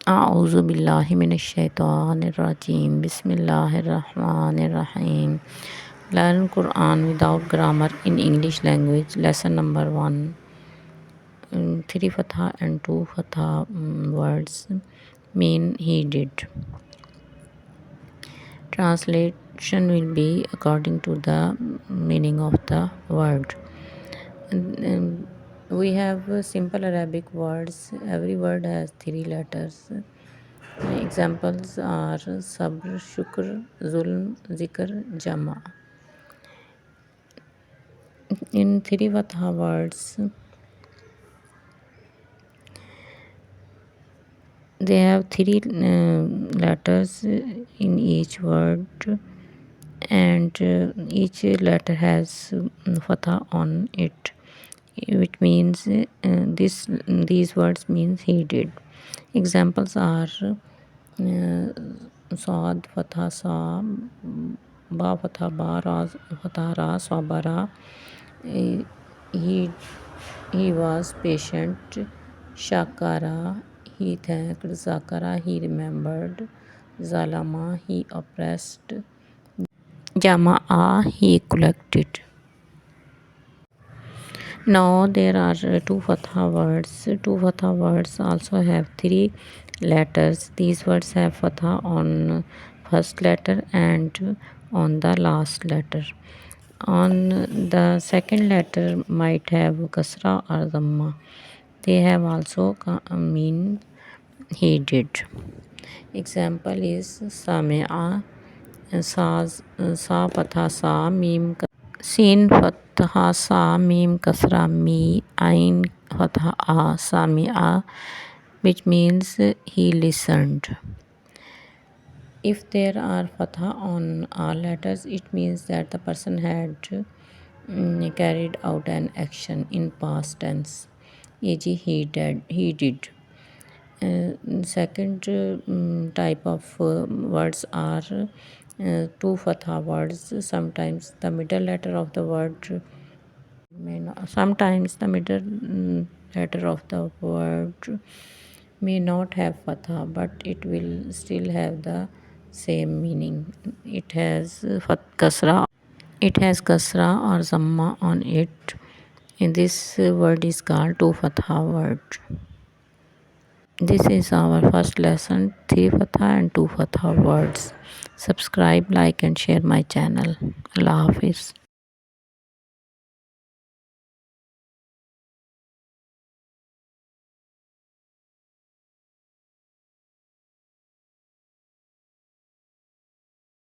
أعوذ بالله من الشيطان الرجيم. Bismillahirrahmanirrahim. Learn Quran without grammar in English language. Lesson number 1. Three fatha and two fatha words mean he did. Translation will be according to the meaning of the word. We have simple Arabic words. Every word has three letters. Examples are sabr, shukr, zulm, zikr, jama. In three fatha words, they have three letters in each word, and each letter has fatha on it, which means these words means he did. Examples are Saad fatha sa, ba fatha ba, ra fatha ra, sabara. Eh, he he was patient. Shakara, he thanked. Zakara, he remembered. Zalama, he oppressed. Jama'a, he collected. Now there are two fatha words. Two fatha words also have three letters. These words have fatha on first letter and on the last letter. On the second letter might have kasra or dhamma. They have also mean he did. Example is sami'a, sa fatha sa, mim sin fatha sa, mim kasra mi, ain fatha a, sami'a, which means he listened. If there are fatha on all letters, it means that the person had carried out an action in past tense. E.g., he did. Second type of words are two fatha words. Sometimes the middle letter of the word sometimes the middle letter of the word may not have fatha, but it will still have the same meaning. It has kasra. It has kasra or zamma on it. And this word is called two fatha word. This is our first lesson, three fatha and two fatha words. Subscribe, like and share my channel. Allah Hafiz.